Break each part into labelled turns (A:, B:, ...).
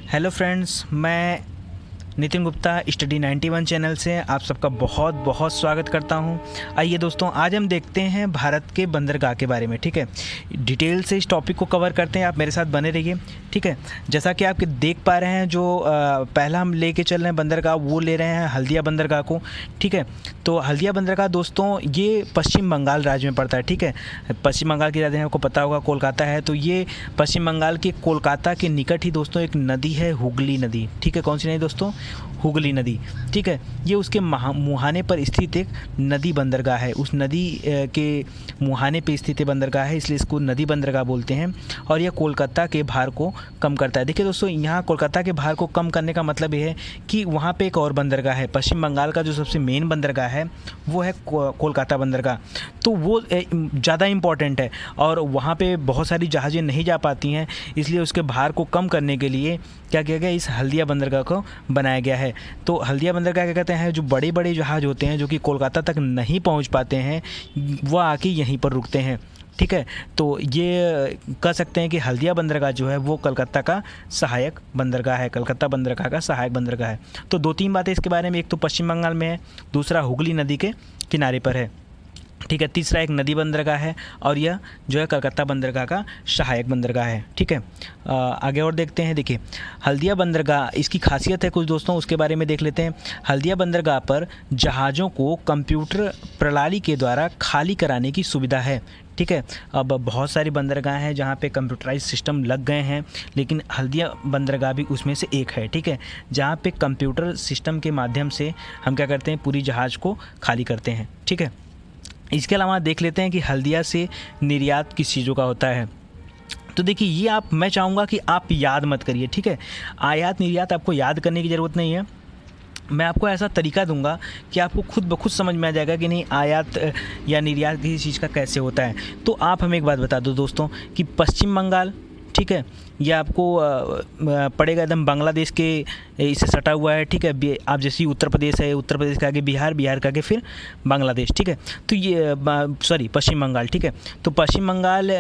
A: Hello friends, मैं Nitin Gupta study 91 channel से आप सबका बहुत बहुत स्वागत करता हूं। आइए दोस्तों, आज हम देखते हैं भारत के बंदरगाह के बारे में। ठीक है, डिटेल से इस टॉपिक को कवर करते हैं, आप मेरे साथ बने रहिए। ठीक है, जैसा कि आप देख पा रहे हैं, जो पहला हम लेके चल रहे हैं बंदरगाह, वो ले रहे हैं हल्दिया बंदरगाह को। ठीक है, तो हल्दिया बंदरगाह दोस्तों ये पश्चिम बंगाल राज्य में पड़ता है। ठीक है, पश्चिम बंगाल की राजधानी आपको पता होगा कोलकाता है, तो ये पश्चिम बंगाल के कोलकाता के निकट ही दोस्तों एक नदी है, हुगली नदी। ठीक है, कौन सी नदी दोस्तों? हुगली नदी। ठीक है, ये उसके मुहाने पर स्थित एक नदी बंदरगाह है। उस नदी के मुहाने पे स्थित बंदरगाह है, इसलिए इसको नदी बंदरगाह बोलते हैं। और यह कोलकाता के भार को कम करता है। देखिए दोस्तों, यहाँ कोलकाता के भार को कम करने का मतलब ये है कि वहाँ पे एक और बंदरगाह है। पश्चिम बंगाल का जो सबसे मेन बंदरगाह है वो है कोलकाता बंदरगाह, तो वो ज़्यादा इम्पॉर्टेंट है और वहाँ पे बहुत सारी जहाज़ें नहीं जा पाती हैं, इसलिए उसके भार को कम करने के लिए क्या किया गया, इस हल्दिया बंदरगाह को बनाया गया है। तो हल्दिया बंदरगाह क्या कहते हैं, जो बड़े बड़े जहाज़ होते हैं जो कि कोलकाता तक नहीं पहुंच पाते हैं, वो आके यहीं पर रुकते हैं। ठीक है, तो ये कह सकते हैं कि हल्दिया बंदरगाह जो है वो कलकत्ता का सहायक बंदरगाह है, कलकत्ता बंदरगाह का सहायक बंदरगाह है। तो दो तीन बातें इसके बारे में, एक तो पश्चिम बंगाल में है, दूसरा हुगली नदी के किनारे पर है। ठीक है, तीसरा एक नदी बंदरगाह है और यह जो है कलकत्ता बंदरगाह का सहायक बंदरगाह है। ठीक है, आगे और देखते हैं। देखिए, हल्दिया बंदरगाह, इसकी खासियत है कुछ दोस्तों, उसके बारे में देख लेते हैं। हल्दिया बंदरगाह पर जहाज़ों को कंप्यूटर प्रणाली के द्वारा खाली कराने की सुविधा है। ठीक है, अब बहुत सारी बंदरगाह हैं जहाँ पे कंप्यूटराइज सिस्टम लग गए हैं, लेकिन हल्दिया बंदरगाह भी उसमें से एक है। ठीक है, जहाँ पे कंप्यूटर सिस्टम के माध्यम से हम क्या करते हैं, पूरी जहाज़ को खाली करते हैं। ठीक है, इसके अलावा देख लेते हैं कि हल्दिया से निर्यात किस चीज़ों का होता है। तो देखिए, ये मैं चाहूँगा कि आप याद मत करिए। ठीक है, आयात निर्यात आपको याद करने की ज़रूरत नहीं है। मैं आपको ऐसा तरीका दूंगा कि आपको खुद ब खुद समझ में आ जाएगा कि नहीं आयात या निर्यात किसी चीज़ का कैसे होता है। तो आप हमें एक बात बता दो दोस्तों कि पश्चिम बंगाल, ठीक है, ये आपको पड़ेगा एकदम बांग्लादेश के इससे सटा हुआ है। ठीक है, आप जैसे उत्तर प्रदेश है, उत्तर प्रदेश के आगे बिहार, बिहार के आगे फिर बांग्लादेश। ठीक है, तो ये पश्चिम बंगाल। ठीक है, तो पश्चिम बंगाल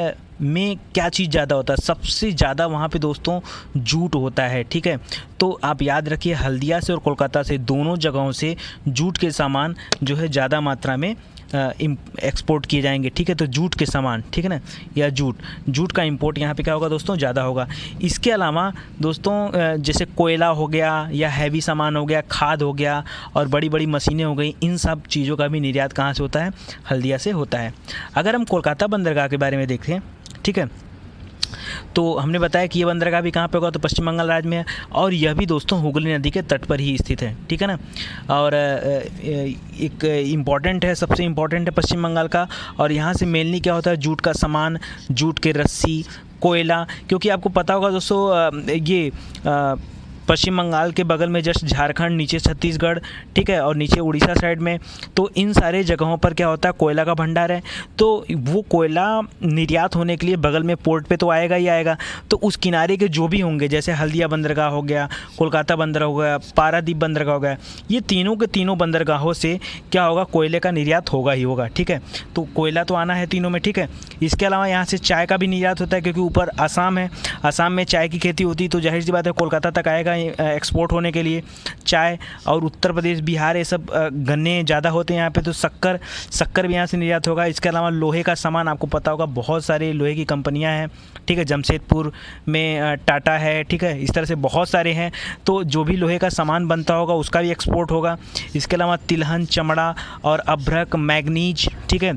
A: में क्या चीज़ ज़्यादा होता है? सबसे ज़्यादा वहाँ पे दोस्तों जूट होता है। ठीक है, तो आप याद रखिए, हल्दिया से और कोलकाता से दोनों जगहों से जूट के सामान जो है ज़्यादा मात्रा में एक्सपोर्ट किए जाएंगे। ठीक है, तो जूट के सामान, ठीक है ना, या जूट का इंपोर्ट यहाँ पे क्या होगा दोस्तों, ज़्यादा होगा। इसके अलावा दोस्तों जैसे कोयला हो गया या हैवी सामान हो गया, खाद हो गया और बड़ी बड़ी मशीनें हो गई, इन सब चीज़ों का भी निर्यात कहाँ से होता है? हल्दिया से होता है। अगर हम कोलकाता बंदरगाह के बारे में देखें, ठीक है, तो हमने बताया कि ये बंदरगाह भी कहाँ पे होगा, तो पश्चिम बंगाल राज्य में है और यह भी दोस्तों हुगली नदी के तट पर ही स्थित है। ठीक है ना, और एक इम्पॉर्टेंट है, सबसे इम्पॉर्टेंट है पश्चिम बंगाल का। और यहाँ से मेनली क्या होता है, जूट का सामान, जूट के रस्सी, कोयला, क्योंकि आपको पता होगा दोस्तों ये पश्चिम बंगाल के बगल में जस्ट झारखंड, नीचे छत्तीसगढ़, ठीक है, और नीचे उड़ीसा साइड में, तो इन सारे जगहों पर क्या होता है, कोयला का भंडार है। तो वो कोयला निर्यात होने के लिए बगल में पोर्ट पे तो आएगा ही आएगा, तो उस किनारे के जो भी होंगे, जैसे हल्दिया बंदरगाह हो गया, कोलकाता बंदरगाह हो गया, पारादीप बंदरगाह हो गया, ये तीनों के तीनों बंदरगाहों से क्या होगा, कोयले का निर्यात होगा ही होगा। ठीक है, तो कोयला तो आना है तीनों में। ठीक है, इसके अलावा यहाँ से चाय का भी निर्यात होता है, क्योंकि ऊपर आसाम है, आसाम में चाय की खेती होती है, तो जाहिर सी बात है कोलकाता तक आएगा एक्सपोर्ट होने के लिए चाय। और उत्तर प्रदेश, बिहार, ये सब गन्ने ज़्यादा होते हैं यहाँ पे, तो शक्कर भी यहाँ से निर्यात होगा। इसके अलावा लोहे का सामान, आपको पता होगा बहुत सारे लोहे की कंपनियाँ हैं। ठीक है, जमशेदपुर में टाटा है। ठीक है, इस तरह से बहुत सारे हैं, तो जो भी लोहे का सामान बनता होगा उसका भी एक्सपोर्ट होगा। इसके अलावा तिलहन, चमड़ा और अभ्रक, मैग्नीज, ठीक है,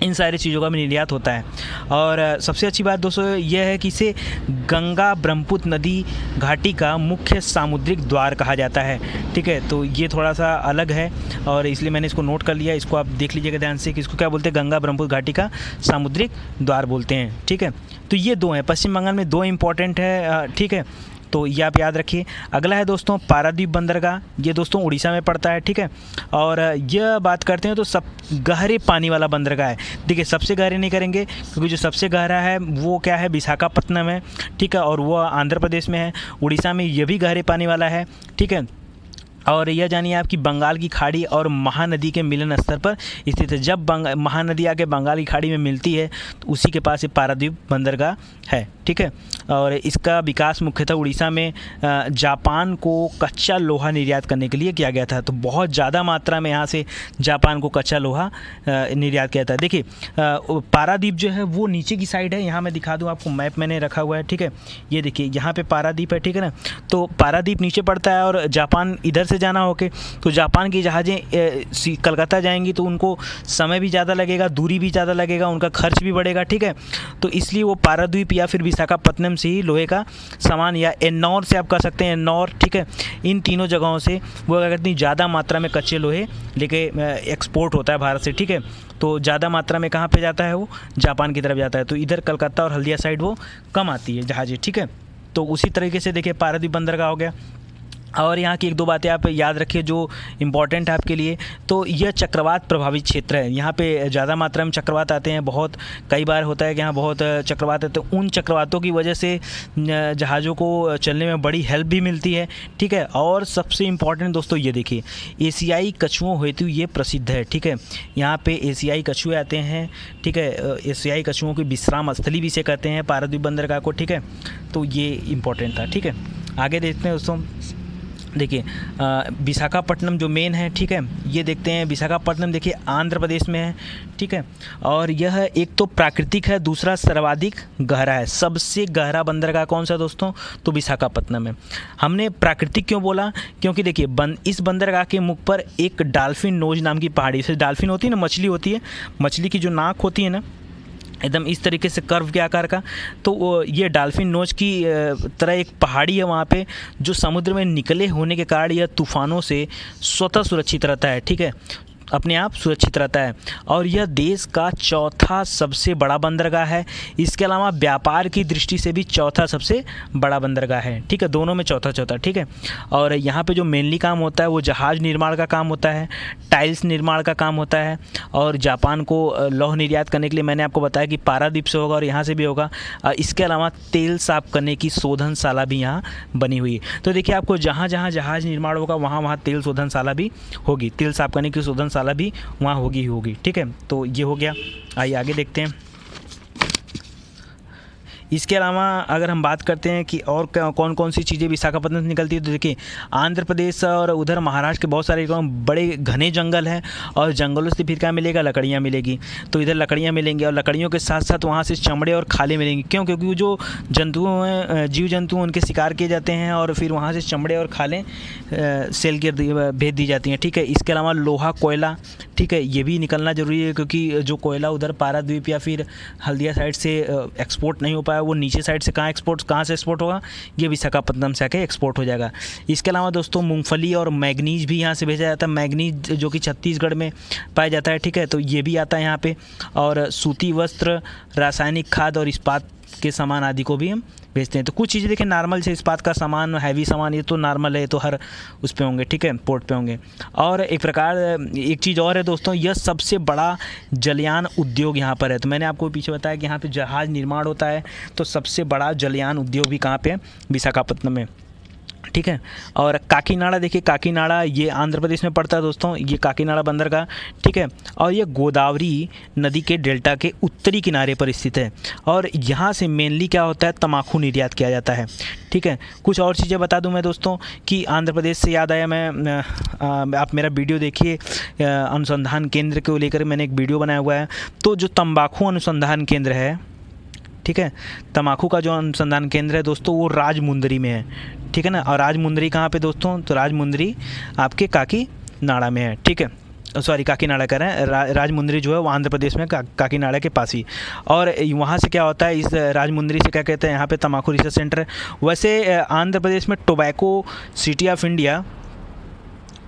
A: इन सारी चीज़ों का भी निर्यात होता है। और सबसे अच्छी बात दोस्तों यह है कि इसे गंगा ब्रह्मपुत्र नदी घाटी का मुख्य सामुद्रिक द्वार कहा जाता है। ठीक है, तो ये थोड़ा सा अलग है और इसलिए मैंने इसको नोट कर लिया। इसको आप देख लीजिएगा ध्यान से कि इसको क्या बोलते हैं, गंगा ब्रह्मपुत्र घाटी का सामुद्रिक द्वार बोलते हैं। ठीक है, तो ये दो हैं, पश्चिम बंगाल में दो इम्पॉर्टेंट है। ठीक है, तो ये आप याद रखिए। अगला है दोस्तों पारादीप बंदरगाह, ये दोस्तों उड़ीसा में पड़ता है। ठीक है, और यह बात करते हैं तो सब गहरे पानी वाला बंदरगाह है। देखिए, सबसे गहरे नहीं करेंगे क्योंकि जो सबसे गहरा है वो क्या है, विशाखापत्तनम है। ठीक है, और वो आंध्र प्रदेश में है। उड़ीसा में ये भी गहरे पानी वाला है। ठीक है, और यह जानिए आपकी बंगाल की खाड़ी और महानदी के मिलन स्तर पर स्थित है। जब महानदी आके बंगाल की खाड़ी में मिलती है तो उसी के पास ये पारादीप बंदरगाह है। ठीक है, और इसका विकास मुख्यतः उड़ीसा में जापान को कच्चा लोहा निर्यात करने के लिए किया गया था। तो बहुत ज़्यादा मात्रा में यहाँ से जापान को कच्चा लोहा निर्यात किया था। देखिए पारादीप जो है वो नीचे की साइड है, यहाँ मैं दिखा दूँ आपको, मैप मैंने रखा हुआ है, ठीक है। ये देखिए यहाँ पे पारादीप है, ठीक है ना। तो पारादीप नीचे पड़ता है और जापान इधर से जाना होके, तो जापान की जहाज़ें कलकत्ता जाएंगी तो उनको समय भी ज़्यादा लगेगा, दूरी भी ज़्यादा लगेगा, उनका खर्च भी बढ़ेगा, ठीक है। तो इसलिए वो पारादीप या फिर विशाखापत्तनम से ही लोहे का सामान, या एन्नौर से आप कह सकते हैं, एन्नौर, ठीक है, इन तीनों जगहों से वो क्या करती हैं, ज़्यादा मात्रा में कच्चे लोहे लेके एक्सपोर्ट होता है भारत से, ठीक है। तो ज़्यादा मात्रा में कहाँ पे जाता है, वो जापान की तरफ जाता है। तो इधर कलकत्ता और हल्दिया साइड वो कम आती है जहाज़ें, ठीक है। तो उसी तरीके से देखिए पारादीप बंदरगाह हो गया। और यहाँ की एक दो बातें आप याद रखिए जो इम्पॉर्टेंट है आपके लिए। तो यह चक्रवात प्रभावित क्षेत्र है, यहाँ पे ज़्यादा मात्रा में चक्रवात आते हैं, बहुत कई बार होता है कि यहाँ बहुत चक्रवात आते हैं। उन चक्रवातों की वजह से जहाज़ों को चलने में बड़ी हेल्प भी मिलती है, ठीक है। और सबसे इम्पॉर्टेंट दोस्तों ये देखिए, एशियाई कछुओं हेतु ये प्रसिद्ध है, ठीक है। यहाँ पे एशियाई कछुए आते हैं, ठीक है। एशियाई कछुओं की विश्राम स्थली भी इसे कहते हैं पारादीप बंदरगाह को, ठीक है। तो ये इम्पोर्टेंट था, ठीक है। आगे देखते हैं दोस्तों, देखिए विशाखापट्टनम जो मेन है, ठीक है, ये देखते हैं। विशाखापट्टनम देखिए आंध्र प्रदेश में है, ठीक है। और यह एक तो प्राकृतिक है, दूसरा सर्वाधिक गहरा है। सबसे गहरा बंदरगाह कौन सा दोस्तों, तो विशाखापट्टनम है। हमने प्राकृतिक क्यों बोला, क्योंकि देखिए इस बंदरगाह के मुख पर एक डॉल्फिन नोज नाम की पहाड़ी, से डॉल्फिन होती है ना, मछली होती है, मछली की जो नाक होती है ना एकदम इस तरीके से कर्व के आकार का, तो ये डॉल्फिन नोच की तरह एक पहाड़ी है वहाँ पे, जो समुद्र में निकले होने के कारण यह तूफ़ानों से स्वतः सुरक्षित रहता है, ठीक है, अपने आप सुरक्षित रहता है। और यह देश का चौथा सबसे बड़ा बंदरगाह है। इसके अलावा व्यापार की दृष्टि से भी चौथा सबसे बड़ा बंदरगाह है, ठीक है, दोनों में चौथा चौथा, ठीक है। और यहाँ पे जो मेनली काम होता है वो जहाज़ निर्माण का काम होता है, टाइल्स निर्माण का काम होता है, और जापान को लौह निर्यात करने के लिए मैंने आपको बताया कि पारादीप से होगा और यहाँ से भी होगा। इसके अलावा तेल साफ करने की शोधनशाला भी यहाँ बनी हुई है। तो देखिए आपको जहाँ जहाँ जहाज़ निर्माण होगा वहाँ वहाँ तेल शोधनशाला भी होगी, तेल साफ करने की शोधनशाला भी वहाँ होगी, ठीक है। तो ये हो गया। आइए आगे देखते हैं। इसके अलावा अगर हम बात करते हैं कि और कौन कौन सी चीज़ें विशाखापट्टनम से निकलती है, तो देखिए आंध्र प्रदेश और उधर महाराष्ट्र के बहुत सारे बड़े घने जंगल हैं, और जंगलों से फिर क्या मिलेगा, लकड़ियाँ मिलेगी। तो इधर लकड़ियाँ मिलेंगी, और लकड़ियों के साथ साथ वहाँ से चमड़े और खालें मिलेंगी। क्यों, क्योंकि वो जो जंतु हैं, जीव जंतु, उनके शिकार किए जाते हैं, और फिर वहाँ से चमड़े और खालें सेल के भेज दी जाती हैं, ठीक है। इसके अलावा लोहा, कोयला, ठीक है, ये भी निकलना ज़रूरी है, क्योंकि जो कोयला उधर पारादीप या फिर हल्दिया साइड से एक्सपोर्ट नहीं हो पाया, वो नीचे साइड से कहाँ से एक्सपोर्ट होगा, ये विशाखापट्टनम से आके एक्सपोर्ट हो जाएगा। इसके अलावा दोस्तों मूंगफली और मैग्नीज भी यहाँ से भेजा जाता है, मैग्नीज जो कि छत्तीसगढ़ में पाया जाता है, ठीक है। तो ये भी आता है यहाँ पे। और सूती वस्त्र, रासायनिक खाद और इस्पात के सामान आदि को भी हम भेजते हैं। तो कुछ चीज़ें देखिए नॉर्मल से, इस्पात का सामान, हैवी सामान, ये तो नॉर्मल है, तो हर उस पे होंगे, ठीक है, पोर्ट पे होंगे। और एक चीज़ और है दोस्तों, यह सबसे बड़ा जलयान उद्योग यहाँ पर है। तो मैंने आपको पीछे बताया कि यहाँ पे जहाज़ निर्माण होता है, तो सबसे बड़ा जलयान उद्योग भी कहाँ पे है, विशाखापट्टनम में, ठीक है। और काकीनाडा देखिए, काकीनाडा ये आंध्र प्रदेश में पड़ता है दोस्तों, ये काकीनाडा बंदरगाह, ठीक है। और ये गोदावरी नदी के डेल्टा के उत्तरी किनारे पर स्थित है, और यहाँ से मेनली क्या होता है, तम्बाकू निर्यात किया जाता है, ठीक है। कुछ और चीज़ें बता दूं मैं दोस्तों कि आंध्र प्रदेश से याद आया, आप मेरा वीडियो देखिए, अनुसंधान केंद्र को लेकर मैंने एक वीडियो बनाया हुआ है। तो जो तम्बाकू अनुसंधान केंद्र है, ठीक है, तम्बाकू का जो अनुसंधान केंद्र है दोस्तों, वो राजमुंदरी में है, ठीक है ना। और राजमुंदरी कहाँ पे दोस्तों, तो राजमुंदरी आपके काकीनाडा में है, ठीक है। सॉरी, काकीनाडा कह रहे हैं, राजमुंदरी जो है वो आंध्र प्रदेश में काकीनाडा के पास ही। और वहाँ से क्या होता है, इस राजमुंदरी से क्या कहते हैं, यहाँ पे तम्बाकू रिसर्च सेंटर है। वैसे आंध्र प्रदेश में टोबैको सिटी ऑफ इंडिया,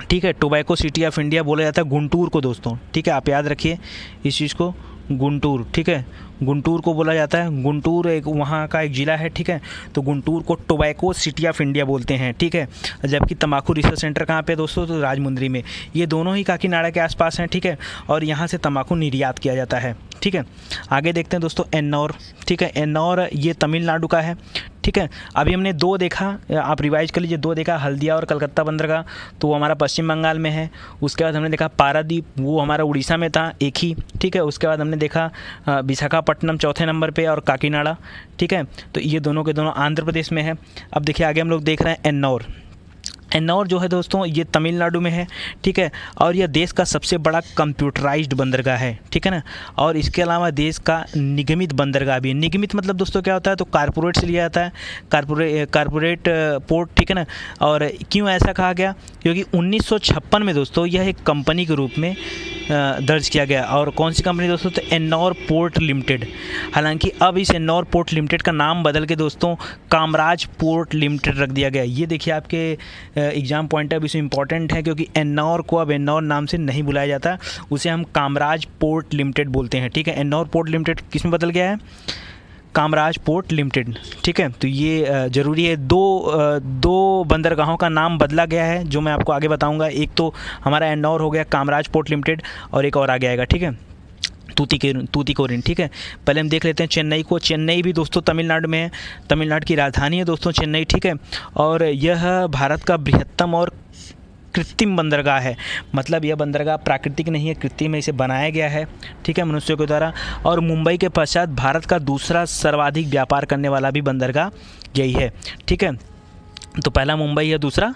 A: ठीक है, टोबैको सिटी ऑफ इंडिया बोला जाता है गुंटूर को दोस्तों, ठीक है, आप याद रखिए इस चीज़ को, गुंटूर, ठीक है, गुंटूर को बोला जाता है। गुंटूर एक वहाँ का एक ज़िला है, ठीक है। तो गुंटूर को टोबैको सिटी ऑफ इंडिया बोलते हैं, ठीक है। जबकि तम्बाकू रिसर्च सेंटर कहाँ पे दोस्तों, तो राजमुंदरी में। ये दोनों ही काकीनाडा के आसपास हैं, ठीक है। और यहाँ से तम्बाकू निर्यात किया जाता है, ठीक है। आगे देखते हैं दोस्तों एन्नौर, ठीक है। एन्नौर ये तमिलनाडु का है, ठीक है। अभी हमने 2 देखा, आप रिवाइज कर लीजिए, 2 देखा, हल्दिया और कलकत्ता बंदरगाह, तो वो हमारा पश्चिम बंगाल में है। उसके बाद हमने देखा पारादीप, वो हमारा उड़ीसा में था, एक ही, ठीक है। उसके बाद हमने देखा विशाखापट्टनम चौथे नंबर पे और काकीनाडा, ठीक है। तो ये दोनों के दोनों आंध्र प्रदेश में है। अब देखिए आगे हम लोग देख रहे हैं एन्नौर। एन्नौर जो है दोस्तों ये तमिलनाडु में है, ठीक है। और यह देश का सबसे बड़ा कंप्यूटराइज्ड बंदरगाह है, ठीक है ना। और इसके अलावा देश का निगमित बंदरगाह भी है। निगमित मतलब दोस्तों क्या होता है, तो कारपोरेट से लिया जाता है, कारपोरेट पोर्ट, ठीक है ना। और क्यों ऐसा कहा गया, क्योंकि 1956 में दोस्तों यह एक कंपनी के रूप में दर्ज किया गया। और कौन सी कंपनी दोस्तों, तो एन्नौर पोर्ट लिमिटेड। हालांकि अब इस एन्नौर पोर्ट लिमिटेड का नाम बदल के दोस्तों कामराज पोर्ट लिमिटेड रख दिया गया। ये देखिए आपके एग्जाम पॉइंट ऑफ व्यू से इम्पॉर्टेंट है, क्योंकि एन्नौर को अब एन्नौर नाम से नहीं बुलाया जाता, उसे हम कामराज पोर्ट लिमिटेड बोलते हैं, ठीक है। एन्नौर पोर्ट लिमिटेड किस में बदल गया है, कामराज पोर्ट लिमिटेड, ठीक है। तो ये ज़रूरी है, दो बंदरगाहों का नाम बदला गया है, जो मैं आपको आगे बताऊंगा। एक तो हमारा एन्नौर हो गया कामराज पोर्ट लिमिटेड, और एक और आगे आएगा, ठीक है, तूतीकोरिन, ठीक है। पहले हम देख लेते हैं चेन्नई को। चेन्नई भी दोस्तों तमिलनाडु में है, तमिलनाडु की राजधानी है दोस्तों चेन्नई, ठीक है। और यह भारत का बृहत्तम और कृत्रिम बंदरगाह है। मतलब यह बंदरगाह प्राकृतिक नहीं है, कृत्रिम इसे बनाया गया है, ठीक है, मनुष्यों के द्वारा। और मुंबई के पश्चात भारत का दूसरा सर्वाधिक व्यापार करने वाला भी बंदरगाह यही है, ठीक है। तो पहला मुंबई है, दूसरा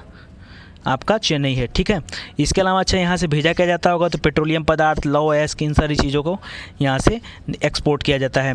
A: आपका चेन्नई है, ठीक है। इसके अलावा अच्छा यहाँ से भेजा क्या जाता होगा, तो पेट्रोलियम पदार्थ, लौ एस्क, इन सारी चीज़ों को यहाँ से एक्सपोर्ट किया जाता है।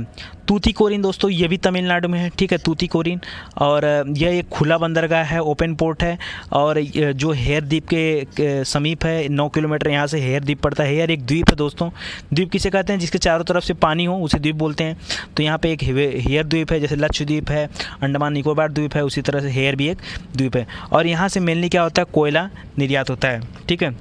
A: तूतीकोरिन दोस्तों ये भी तमिलनाडु में है, ठीक है, तूतीकोरिन। और यह एक खुला बंदरगाह है, ओपन पोर्ट है। और जो हेयर द्वीप के समीप है, 9 किलोमीटर यहाँ से हेयर द्वीप पड़ता है। हेयर एक द्वीप है दोस्तों। द्वीप किसे कहते हैं, जिसके चारों तरफ से पानी हो उसे द्वीप बोलते हैं। तो यहाँ पे एक हेयर द्वीप है, जैसे लक्षद्वीप है, अंडमान निकोबार द्वीप है, उसी तरह से हेयर भी एक द्वीप है। और यहाँ से मेनली क्या होता है, कोयला निर्यात होता है, ठीक है।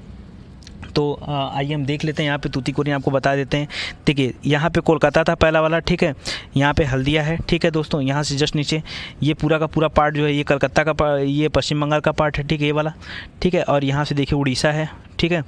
A: तो आइए हम देख लेते हैं, यहाँ पे तूतीकोरिन आपको बता देते हैं। देखिए यहाँ पे कोलकाता था पहला वाला, ठीक है। यहाँ पे हल्दिया है, ठीक है दोस्तों। यहाँ से जस्ट नीचे ये पूरा का पूरा पार्ट जो है ये कलकत्ता का ये पश्चिम बंगाल का पार्ट है, ठीक है, ये वाला, ठीक है। और यहाँ से देखिए उड़ीसा है, ठीक है,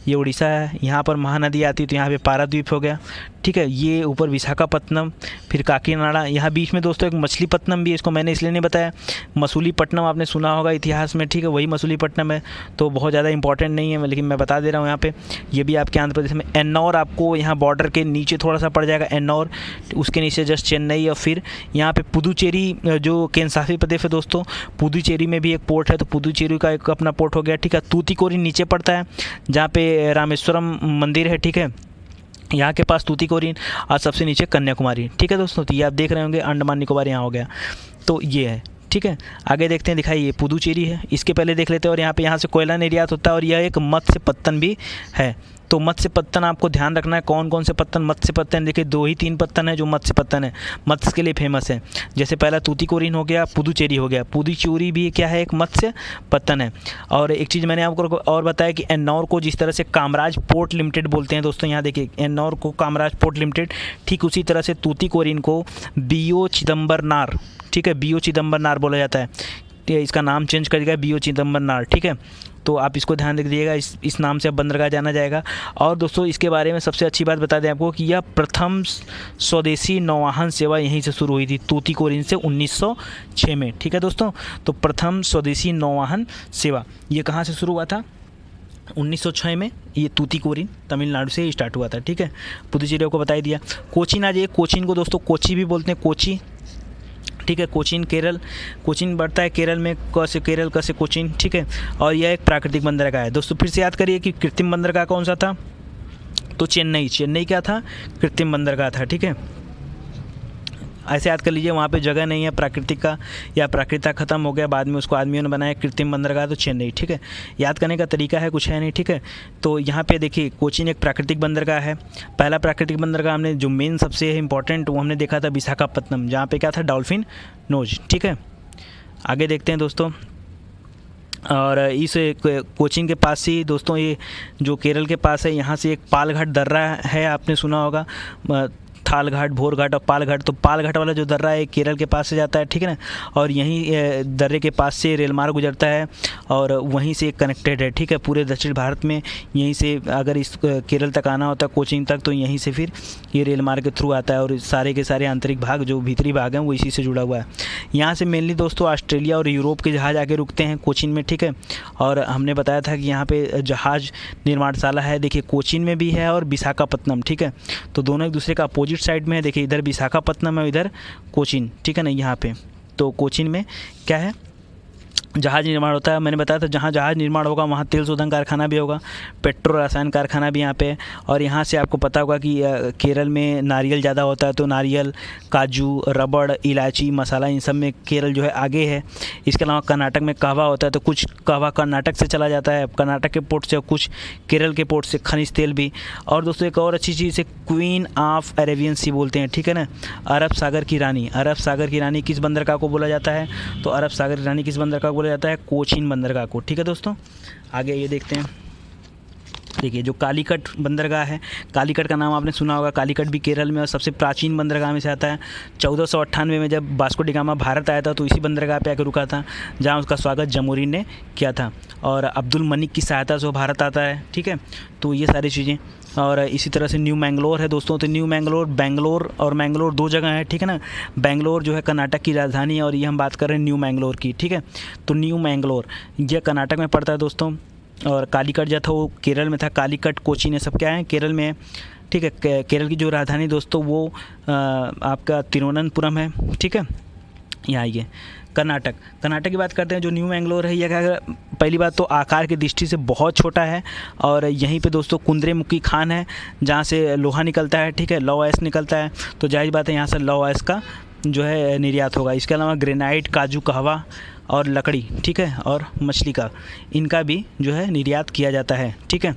A: ये उड़ीसा है। यहाँ पर महानदी आती है, तो यहाँ पे पाराद्वीप हो गया, ठीक है। ये ऊपर विशाखापट्टनम, फिर काकीनाडा। यहाँ बीच में दोस्तों एक मछलीपट्टनम भी है, इसको मैंने इसलिए नहीं बताया, मसूलीपट्टनम आपने सुना होगा इतिहास में, ठीक है, वही मसूलीपट्टनम है। तो बहुत ज़्यादा इंपॉर्टेंट नहीं है, लेकिन मैं बता दे रहा हूँ यहाँ पे। ये भी आपके आंध्र प्रदेश में। एन्नौर आपको यहाँ बॉर्डर के नीचे थोड़ा सा पड़ जाएगा, एन्नौर, उसके नीचे जस्ट चेन्नई। और फिर यहाँ पे पुदुचेरी जो केंद्र शासित प्रदेश है दोस्तों, पुदुचेरी में भी एक पोर्ट है, तो पुदुचेरी का एक अपना पोर्ट हो गया, ठीक है। तूतीकोरिन नीचे पड़ता है, जहाँ पे रामेश्वरम मंदिर है, ठीक है, यहाँ के पास तूतीकोरिन। और सबसे नीचे कन्याकुमारी, ठीक है दोस्तों। तो ये आप देख रहे होंगे अंडमान निकोबार यहाँ हो गया, तो ये है, ठीक है। आगे देखते हैं, दिखाई ये पुदुचेरी है, इसके पहले देख लेते हैं। और यहाँ से कोयला निर्यात होता है, और यह एक मत्स्य पत्तन भी है। तो मत्स्य पत्तन आपको ध्यान रखना है, कौन कौन से पत्तन मत्स्य पत्तन, देखिए 2 ही 3 पत्तन है जो मत्स्य पत्तन है, मत्स्य के लिए फेमस है। जैसे पहला तूतीकोरिन हो गया, पुदुचेरी हो गया। पुदुचेरी भी क्या है, एक मत्स्य पत्तन है। और एक चीज़ मैंने आपको और बताया कि एन्नौर को जिस तरह से कामराज पोर्ट लिमिटेड बोलते हैं दोस्तों, यहाँ देखिए एन्नौर को कामराज पोर्ट लिमिटेड, ठीक उसी तरह से तूतीकोरिन को बीओ चिदम्बरनार, ठीक है, बीओ चिदम्बरनार बोला जाता है। इसका नाम चेंज कर दिया बीओ चिदम्बरनार, ठीक है। तो आप इसको ध्यान रख दीजिएगा, इस नाम से अब बंदरगाह जाना जाएगा। और दोस्तों इसके बारे में सबसे अच्छी बात बता दें आपको कि यह प्रथम स्वदेशी नौवाहन सेवा यहीं से शुरू हुई थी, तूतीकोरिन से 1906 में, ठीक है दोस्तों। तो प्रथम स्वदेशी नौवाहन सेवा ये कहाँ से शुरू हुआ था, 1906 में। ये तूतीकोरिन तमिलनाडु से स्टार्ट हुआ था, ठीक है। पुदुचेरी को बता ही दिया। कोचीन आ जाइए, कोचीन को दोस्तों कोची भी बोलते हैं, कोची, ठीक है। कोचीन केरल, कोचीन बढ़ता है केरल में, क से केरल, क से कोचीन, ठीक है। और यह एक प्राकृतिक बंदरगाह है दोस्तों। फिर से याद करिए कि कृत्रिम बंदरगाह कौन सा था, तो चेन्नई क्या था, कृत्रिम बंदरगाह था, ठीक है। ऐसे याद कर लीजिए, वहाँ पे जगह नहीं है प्राकृतिक का, या प्राकृतिक ख़त्म हो गया, बाद में उसको आदमियों ने बनाया कृत्रिम बंदरगाह, तो चेन्नई, ठीक है। याद करने का तरीका है, कुछ है नहीं, ठीक है। तो यहाँ पे देखिए कोचीन एक प्राकृतिक बंदरगाह है। पहला प्राकृतिक बंदरगाह हमने जो मेन सबसे इंपॉर्टेंट वो हमने देखा था विशाखापट्टनम, जहाँ पे क्या था, डॉल्फिन नोज, ठीक है। आगे देखते हैं दोस्तों। और इस कोचीन के पास ही दोस्तों ये जो केरल के पास है, यहाँ से एक पालघाट दर्रा है, आपने सुना होगा, थाल घाट, भोर घाट और पाल घाट। तो पाल घाट वाला जो दर्रा है केरल के पास से जाता है, ठीक है ना, और यहीं दर्रे के पास से रेल मार्ग गुजरता है और वहीं से कनेक्टेड है, ठीक है, पूरे दक्षिण भारत में। यहीं से अगर इस केरल तक आना होता है, कोचीन तक, तो यहीं से फिर ये रेल मार्ग के थ्रू आता है और सारे के सारे आंतरिक भाग जो भीतरी भाग हैं वो इसी से जुड़ा हुआ है। यहाँ से मेनली दोस्तों ऑस्ट्रेलिया और यूरोप के जहाज़ आके रुकते हैं कोचीन में, ठीक है। और हमने बताया था कि यहाँ पे जहाज़ निर्माणशाला है, देखिए कोचीन में भी है और विशाखापत्तनम, ठीक है। तो दोनों एक दूसरे का अपोजिट साइड में है, देखिए इधर विशाखापत्तनम है, इधर कोचीन, ठीक है ना, यहाँ पे। तो कोचीन में क्या है, जहाज़ निर्माण होता है। मैंने बताया था जहाँ जहाज़ निर्माण होगा वहाँ तेल शोधन कारखाना भी होगा, पेट्रो रसायन कारखाना भी यहाँ पे है। और यहाँ से आपको पता होगा कि केरल में नारियल ज़्यादा होता है, तो नारियल, काजू, रबड़, इलायची, मसाला, इन सब में केरल जो है आगे है। इसके अलावा कर्नाटक में कहवा होता है, तो कुछ कहवा कर्नाटक से चला जाता है, कर्नाटक के पोर्ट से, और कुछ केरल के पोर्ट से, खनिज तेल भी। और दोस्तों एक और अच्छी चीज़ है, क्वीन ऑफ अरेबियन सी बोलते हैं, ठीक है ना, अरब सागर की रानी। अरब सागर की रानी किस बंदरगाह को बोला जाता है, तो अरब सागर की रानी किस बंदरगाह को बोला जाता है, कोचीन बंदरगाह को, ठीक है दोस्तों। आगे ये देखते हैं, देखिए जो कालीकट बंदरगाह है, कालीकट का नाम आपने सुना होगा। कालीकट भी केरल में और सबसे प्राचीन बंदरगाह में से आता है। 1498 में जब वास्को डी गामा भारत आया था तो इसी बंदरगाह पे आकर रुका था, जहां उसका स्वागत जमोरिन ने किया था और अब्दुल मनिक की सहायता से वो भारत आता है, ठीक है। तो ये सारी चीज़ें। और इसी तरह से न्यू मैंगलोर है दोस्तों, तो न्यू मैंगलोर, बेंगलोर और मैंगलोर दो जगह है, ठीक है ना। बेंगलोर जो है कर्नाटक की राजधानी है और ये हम बात कर रहे हैं न्यू मैंगलोर की, ठीक है। तो न्यू मैंगलोर ये कर्नाटक में पड़ता है दोस्तों। और कालीकट जो था वो केरल में था। कालीकट, कोचीन ये सब क्या है, केरल में है, ठीक है। केरल की जो राजधानी दोस्तों वो आपका तिरुवनंतपुरम है, ठीक है। यहाँ आइए कर्नाटक की बात करते हैं। जो न्यू मैंगलोर है ये क्या, पहली बात तो आकार की दृष्टि से बहुत छोटा है और यहीं पे दोस्तों कुंद्रेमुखी खान है जहाँ से लोहा निकलता है, ठीक है, लौह अयस्क निकलता है। तो जाहिर बात है यहाँ से लौह अयस्क का जो है निर्यात होगा। इसके अलावा ग्रेनाइट, काजू, कहवा और लकड़ी, ठीक है, और मछली का, इनका भी जो है निर्यात किया जाता है, ठीक है।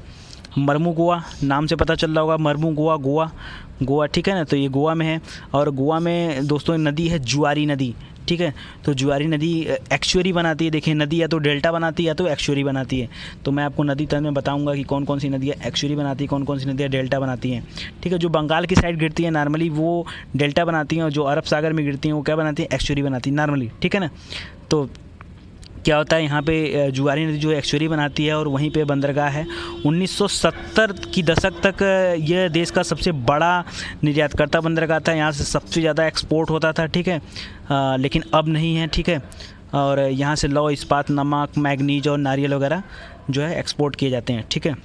A: मरमू गोवा नाम से पता चल रहा होगा, मरमू गोवा, ठीक है ना। तो ये गोवा में है और गोवा में दोस्तों नदी है जुआरी नदी, ठीक है। तो जुआरी नदी एक्चुअरी बनाती है, देखिए नदी या तो डेल्टा बनाती है या तो एक्चुअरी बनाती है। तो मैं आपको नदी तरह में बताऊंगा कि कौन कौन सी नदियाँ एक्चुअरी बनाती है, कौन कौन सी नदियाँ डेल्टा बनाती हैं, ठीक है। जो बंगाल की साइड गिरती है नॉर्मली वो डेल्टा बनाती हैं और जो अरब सागर में गिरती हैं वो क्या बनाती हैं, एक्चुअरी बनाती है नॉर्मली, ठीक है ना। तो क्या होता है यहाँ पे जुआरी नदी जो एक्चुअरी बनाती है और वहीं पे बंदरगाह है। 1970 की दशक तक यह देश का सबसे बड़ा निर्यातकर्ता बंदरगाह था, यहाँ से सबसे ज़्यादा एक्सपोर्ट होता था, ठीक है। लेकिन अब नहीं है, ठीक है। और यहाँ से लौह इस्पात, नमक, मैग्नीज और नारियल वगैरह जो है एक्सपोर्ट किए जाते हैं, ठीक है।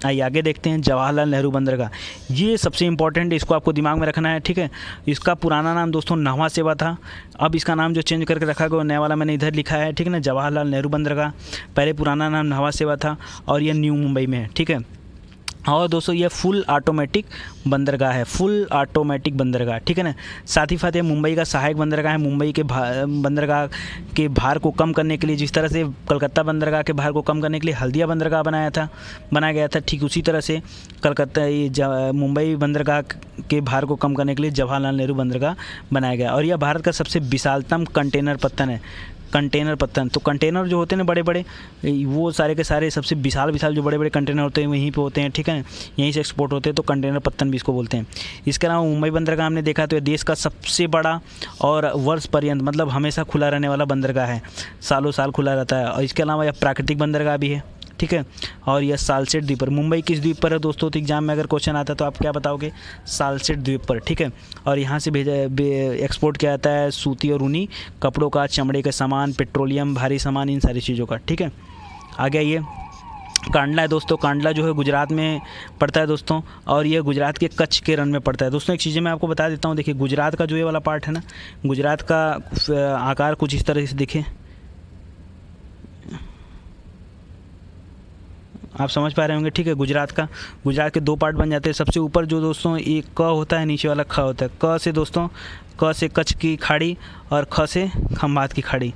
A: आइए आगे देखते हैं जवाहरलाल नेहरू बंदरगाह। ये सबसे इम्पोर्टेंट, इसको आपको दिमाग में रखना है, ठीक है। इसका पुराना नाम दोस्तों नावा सेवा था, अब इसका नाम जो चेंज करके रखा गया नया वाला मैंने इधर लिखा है, ठीक है ना, जवाहरलाल नेहरू बंदरगाह। पहले पुराना नाम नावा सेवा था और यह न्यू मुंबई में है, ठीक है। और दोस्तों ये फुल ऑटोमेटिक बंदरगाह है, फुल ऑटोमेटिक बंदरगाह, ठीक है ना। साथ ही साथ ये मुंबई का सहायक बंदरगाह है। मुंबई के बंदरगाह के भार को कम करने के लिए, जिस तरह से कलकत्ता बंदरगाह के भार को कम करने के लिए हल्दिया बंदरगाह बनाया गया था, ठीक उसी तरह से मुंबई बंदरगाह के भार को कम करने के लिए जवाहरलाल नेहरू बंदरगाह बनाया गया। और यह भारत का सबसे विशालतम कंटेनर पत्तन है, कंटेनर पत्तन। तो कंटेनर जो होते हैं ना बड़े बड़े, वो सारे के सारे सबसे विशाल जो बड़े बड़े कंटेनर होते हैं वहीं पे होते हैं, ठीक है, यहीं से एक्सपोर्ट होते हैं, तो कंटेनर पत्तन भी इसको बोलते हैं। इसके अलावा मुंबई बंदरगाह हमने देखा तो ये देश का सबसे बड़ा और वर्ष पर्यंत मतलब हमेशा खुला रहने वाला बंदरगाह है, सालों साल खुला रहता है। और इसके अलावा यह प्राकृतिक बंदरगाह भी है, ठीक है। और यह सालसेट द्वीप पर, मुंबई किस द्वीप पर है दोस्तों, तो एग्जाम में अगर क्वेश्चन आता है तो आप क्या बताओगे, सालसेट द्वीप पर, ठीक है। और यहाँ से एक्सपोर्ट किया जाता है सूती और ऊनी कपड़ों का, चमड़े के सामान, पेट्रोलियम, भारी सामान, इन सारी चीज़ों का, ठीक है। आगे आइए, कांडला है दोस्तों। कांडला जो है गुजरात में पड़ता है दोस्तों, और ये गुजरात के कच्छ के रण में पड़ता है दोस्तों। एक चीज़ें मैं आपको बता देता हूँ, देखिए गुजरात का जो ये वाला पार्ट है ना, गुजरात का आकार कुछ इस तरह से दिखे, आप समझ पा रहे होंगे, ठीक है। गुजरात के दो पार्ट बन जाते हैं। सबसे ऊपर जो दोस्तों एक क होता है, नीचे वाला ख होता है। क से दोस्तों, क से कच्छ की खाड़ी और ख से खंभात की खाड़ी,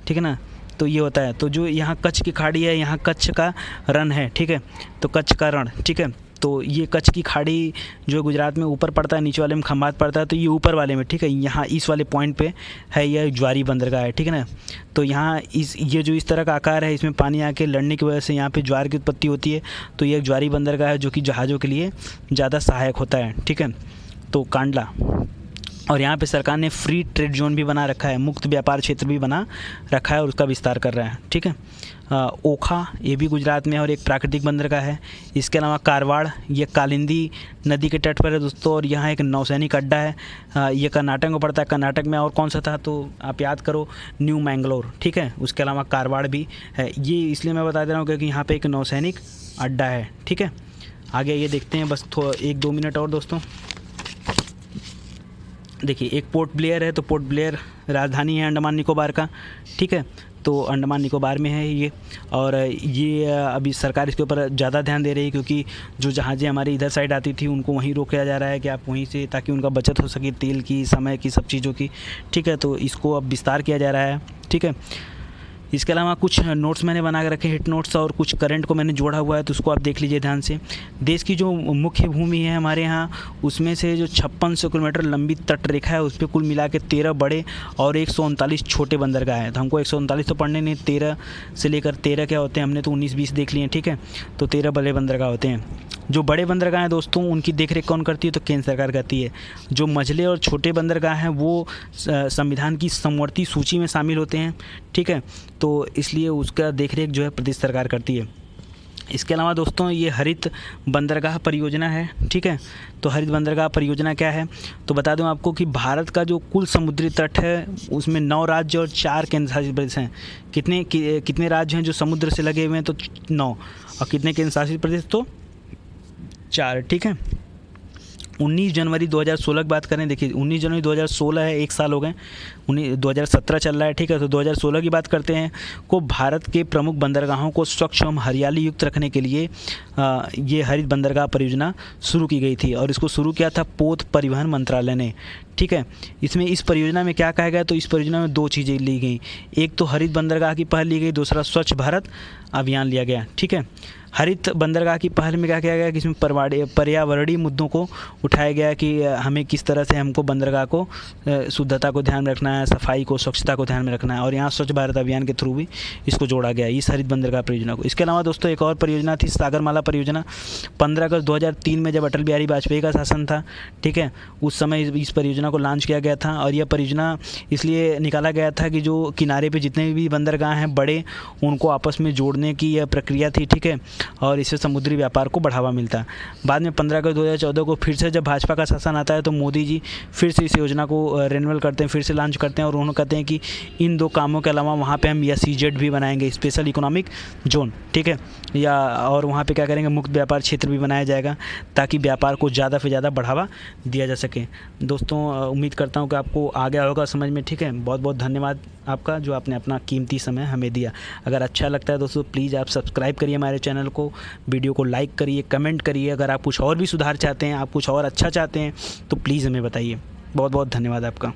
A: ठीक है ना। तो ये होता है, तो जो यहाँ कच्छ की खाड़ी है, यहाँ कच्छ का रण है, ठीक है, तो कच्छ का रण, ठीक है। तो ये कच्छ की खाड़ी जो गुजरात में ऊपर पड़ता है, नीचे वाले में खंभात पड़ता है, तो ये ऊपर वाले में, ठीक है, यहाँ इस वाले पॉइंट पे है यह ज्वारी बंदरगाह है, ठीक है ना। तो यहाँ ये जो इस तरह का आकार है, इसमें पानी आके लड़ने की वजह से यहाँ पे ज्वार की उत्पत्ति होती है। तो ये ज्वारी बंदरगाह है जो कि जहाज़ों के लिए ज़्यादा सहायक होता है, ठीक है। तो कांडला। और यहाँ पे सरकार ने फ्री ट्रेड जोन भी बना रखा है, मुक्त व्यापार क्षेत्र भी बना रखा है और उसका विस्तार कर रहा है, ठीक है। ओखा, ये भी गुजरात में है और एक प्राकृतिक बंदरगाह है। इसके अलावा कारवाड़, ये कालिंदी नदी के तट पर है दोस्तों, और यहाँ एक नौसैनिक अड्डा है। ये कर्नाटक में पड़ता है। कर्नाटक में और कौन सा था तो आप याद करो, न्यू मैंगलोर, ठीक है। उसके अलावा कारवाड़ भी है। ये इसलिए मैं बता दे रहा हूँ क्योंकि यहाँ पर एक नौसैनिक अड्डा है, ठीक है। आगे ये देखते हैं, बस 1-2 मिनट और दोस्तों। देखिए, एक पोर्ट ब्लेयर है, तो पोर्ट ब्लेयर राजधानी है अंडमान निकोबार का, ठीक है। तो अंडमान निकोबार में है ये, और ये अभी सरकार इसके ऊपर ज़्यादा ध्यान दे रही है क्योंकि जो जहाज़ें हमारी इधर साइड आती थी उनको वहीं रोका जा रहा है कि आप वहीं से, ताकि उनका बचत हो सके, तेल की, समय की, सब चीज़ों की, ठीक है। तो इसको अब विस्तार किया जा रहा है, ठीक है। इसके अलावा कुछ नोट्स मैंने बना के रखे, हिट नोट्स, और कुछ करंट को मैंने जोड़ा हुआ है, तो उसको आप देख लीजिए ध्यान से। देश की जो मुख्य भूमि है हमारे यहाँ, उसमें से जो 5600 किलोमीटर लंबी तट रेखा है, उस पर कुल मिला के 13 बड़े और 139 छोटे बंदरगाह हैं। तो हमको 139 तो पढ़ने नहीं, 13 से लेकर 13 क्या होते हैं, हमने तो 19-20 देख लिए हैं, ठीक है। तो 13 बड़े बंदरगाह होते हैं। जो बड़े बंदरगाह हैं दोस्तों, उनकी देखरेख कौन करती है, तो केंद्र सरकार करती है। जो मझले और छोटे बंदरगाह हैं वो संविधान की समवर्ती सूची में शामिल होते हैं, ठीक है। तो इसलिए उसका देखरेख जो है प्रदेश सरकार करती है। इसके अलावा दोस्तों, ये हरित बंदरगाह परियोजना है, ठीक है। तो हरित बंदरगाह परियोजना क्या है, तो बता दूं आपको कि भारत का जो कुल समुद्री तट है उसमें 9 राज्य और 4 केंद्र शासित प्रदेश हैं। कितने राज्य हैं जो समुद्र से लगे हुए हैं, तो 9, और कितने केंद्र शासित प्रदेश, तो 4, ठीक है। 19 जनवरी 2016 की बात करें, देखिए 19 जनवरी 2016 है, 1 साल हो गए, 2017 चल रहा है, ठीक है। तो 2016 की बात करते हैं, को भारत के प्रमुख बंदरगाहों को स्वच्छ एवं हरियाली युक्त रखने के लिए ये हरित बंदरगाह परियोजना शुरू की गई थी, और इसको शुरू किया था पोत परिवहन मंत्रालय ने, ठीक है। इसमें इस परियोजना में क्या कहा गया, तो इस परियोजना में 2 चीज़ें ली गई, एक तो हरित बंदरगाह की पहल ली गई, दूसरा स्वच्छ भारत अभियान लिया गया, ठीक है। हरित बंदरगाह की पहल में क्या किया गया कि इसमें पर्यावरणीय मुद्दों को उठाया गया कि हमें किस तरह से हमको बंदरगाह को शुद्धता को ध्यान में रखना है, सफाई को, स्वच्छता को ध्यान में रखना है, और यहाँ स्वच्छ भारत अभियान के थ्रू भी इसको जोड़ा गया इस हरित बंदरगाह परियोजना को। इसके अलावा दोस्तों एक और परियोजना थी, सागरमाला परियोजना। 15 अगस्त 2003 में जब अटल बिहारी वाजपेयी का शासन था, ठीक है, उस समय इस परियोजना को लॉन्च किया गया था। और यह परियोजना इसलिए निकाला गया था कि जो किनारे पे जितने भी बंदरगाह हैं बड़े, उनको आपस में जोड़ने की यह प्रक्रिया थी, ठीक है, और इससे समुद्री व्यापार को बढ़ावा मिलता है। बाद में 15 अगस्त 2014 को फिर से जब भाजपा का शासन आता है तो मोदी जी फिर से इस योजना को रिन्यूअल करते हैं, फिर से लॉन्च करते हैं, और उन्होंने कहते हैं कि इन 2 कामों के अलावा वहाँ पे हम SEZ भी बनाएंगे, स्पेशल इकोनॉमिक जोन, ठीक है, या और वहाँ पे क्या करेंगे, मुक्त व्यापार क्षेत्र भी बनाया जाएगा, ताकि व्यापार को ज़्यादा से ज़्यादा बढ़ावा दिया जा सके। दोस्तों उम्मीद करता हूँ कि आपको आ गया होगा समझ में, ठीक है। बहुत बहुत धन्यवाद आपका जो आपने अपना कीमती समय हमें दिया। अगर अच्छा लगता है दोस्तों, प्लीज़ आप सब्सक्राइब करिए हमारे चैनल को, वीडियो को लाइक करिए, कमेंट करिए। अगर आप कुछ और भी सुधार चाहते हैं, आप कुछ और अच्छा चाहते हैं, तो प्लीज़ हमें बताइए। बहुत बहुत धन्यवाद आपका।